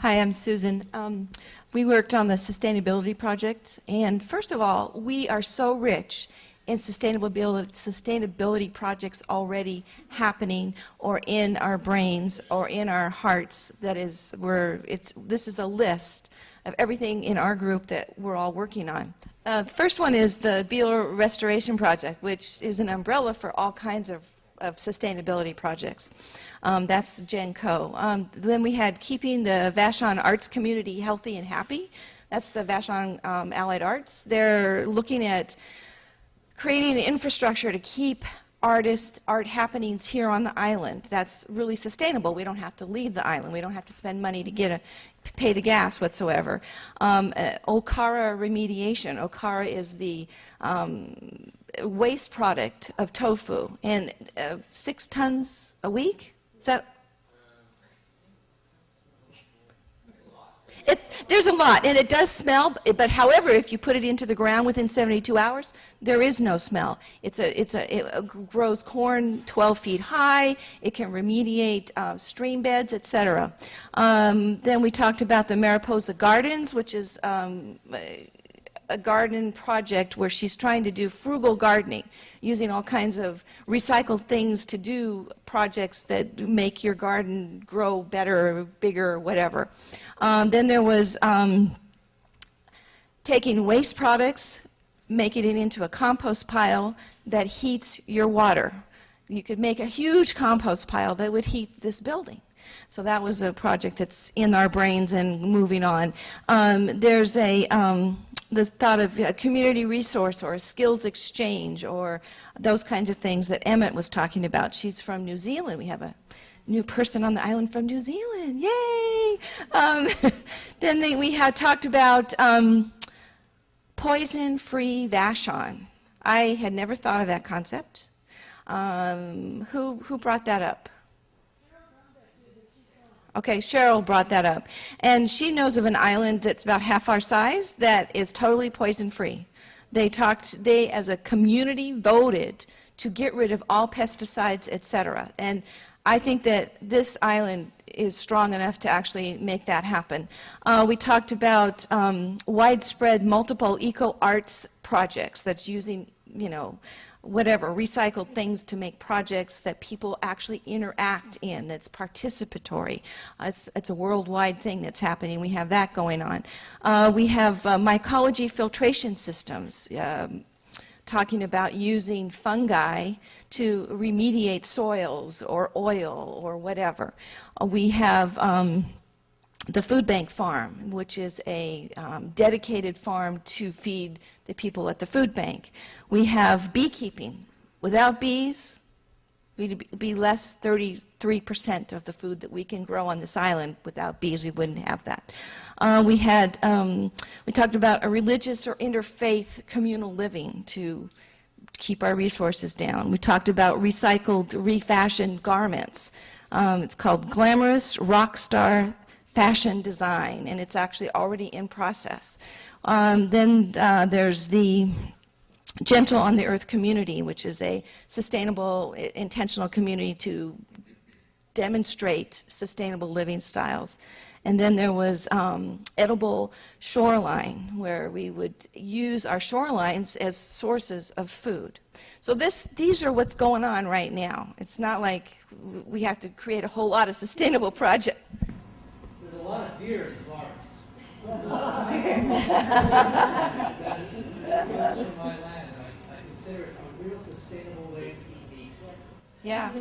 Hi, I'm Susan. We worked on the sustainability project, and first of all, we are so rich in sustainability projects already happening or in our brains or in our hearts. That is, this is a list of everything in our group that we're all working on. The first one is the Beeler Restoration Project, which is an umbrella for all kinds of sustainability projects. That's GenCo. Then we had keeping the Vashon arts community healthy and happy. That's the Vashon Allied Arts. They're looking at creating an infrastructure to keep art happenings here on the island. That's really sustainable. We don't have to leave the island. We don't have to spend money to pay the gas whatsoever. Okara remediation. Okara is the waste product of tofu, and 6 tons a week? Is that? There's a lot, and it does smell, but however, if you put it into the ground within 72 hours, there is no smell. It grows corn 12 feet high, it can remediate stream beds, etc. Then we talked about the Mariposa Gardens, which is a garden project where she's trying to do frugal gardening, using all kinds of recycled things to do projects that make your garden grow better, bigger, whatever. Then there was taking waste products, making it into a compost pile that heats your water. You could make a huge compost pile that would heat this building. So that was a project that's in our brains and moving on. There's the thought of a community resource or a skills exchange or those kinds of things that Emmett was talking about. She's from New Zealand. We have a new person on the island from New Zealand. Yay! Then we had talked about poison-free Vashon. I had never thought of that concept. Who brought that up? Okay, Cheryl brought that up. And she knows of an island that's about half our size that is totally poison-free. They as a community voted to get rid of all pesticides, etc. And I think that this island is strong enough to actually make that happen. We talked about widespread multiple eco-arts projects that's using, whatever, recycled things to make projects that people actually interact in, that's participatory. It's a worldwide thing that's happening. We have that going on. We have mycology filtration systems, talking about using fungi to remediate soils or oil or whatever. We have the food bank farm, which is a dedicated farm to feed the people at the food bank. We have beekeeping. Without bees, we'd be less 33% of the food that we can grow on this island. Without bees, we wouldn't have that. We talked about a religious or interfaith communal living to keep our resources down. We talked about recycled, refashioned garments. It's called Glamorous Rockstar Fashion Design, and it's actually already in process. Then there's the Gentle on the Earth community, which is a sustainable, intentional community to demonstrate sustainable living styles. And then there was edible shoreline, where we would use our shorelines as sources of food. So these are what's going on right now. It's not like we have to create a whole lot of sustainable projects. There's a lot of deer in the forest. That's from my land. I consider it a real sustainable way to eat meat. Yeah.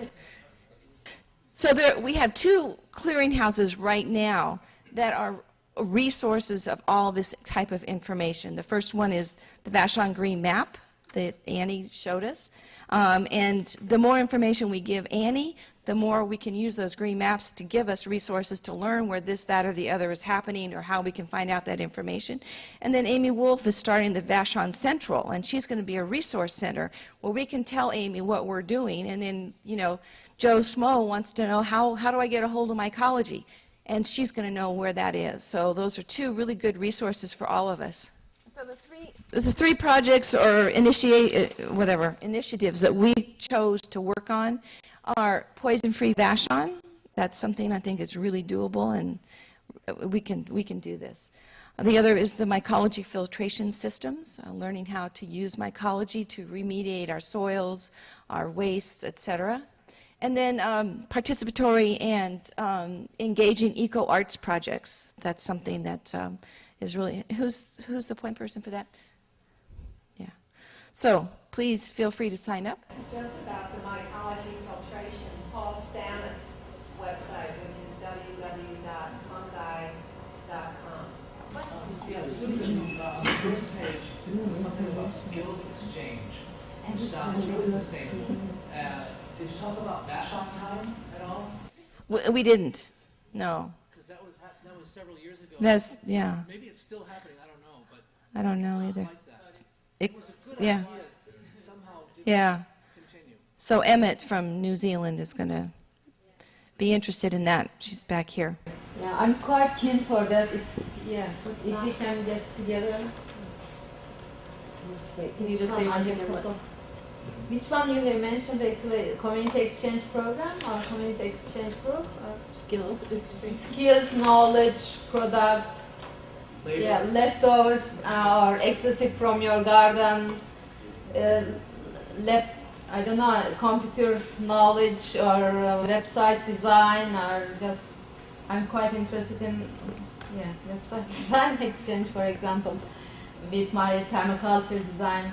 So we have 2 clearinghouses right now that are resources of all this type of information. The first one is the Vashon Green Map that Annie showed us. And the more information we give Annie, the more we can use those green maps to give us resources to learn where this, that, or the other is happening, or how we can find out that information. And then Amy Wolf is starting the Vashon Central, and she's going to be a resource center where we can tell Amy what we're doing. And then, Joe Schmo wants to know, how do I get a hold of mycology? And she's going to know where that is. So those are 2 really good resources for all of us. So the three projects or initiatives that we chose to work on are poison-free Vashon. That's something I think is really doable and we can do this. The other is the mycology filtration systems, learning how to use mycology to remediate our soils, our wastes, et cetera. And then participatory and engaging eco-arts projects. That's something that is really, who's the point person for that? Yeah. So please feel free to sign up. Just about the mycology filtration, Paul Stamets' website, which is www.fungi.com. Yes, Susan, on the first page, there's something about skills exchange, which sounds really sustainable. Did you talk about Vashon time at all? We didn't, no. Because that was several years ago. That's, yeah, Maybe it's still happening, I don't know, but I don't know it's either. like that. It- It was a good yeah. idea, somehow didn't Yeah. continue. So Emmett from New Zealand is going to be interested in that. She's back here. Yeah, I'm quite keen for that. If we can get together. Can you just say one thing? Which one you have mentioned actually? Community exchange program or community exchange group? Skills. Skills, knowledge, product. Later. Yeah, leftovers or excessive from your garden. I don't know, computer knowledge or website design or just. I'm quite interested in website design exchange, for example, with my permaculture design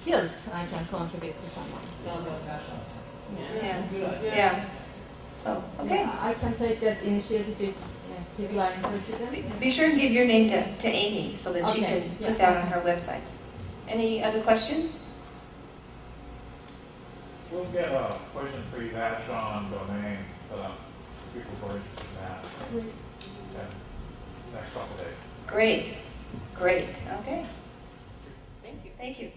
skills. I can contribute to someone. Sounds like Vashon time. Yeah. Good idea. Yeah. So, okay. Yeah, I can take that initiative if people are interested in. Be sure and give your name to Amy so that she Okay, can yeah. put that on her website. Any other questions? We'll get a poison-free Vashon domain for the people who are interested in that. Okay. Next couple of days. Great, great, okay. Thank you.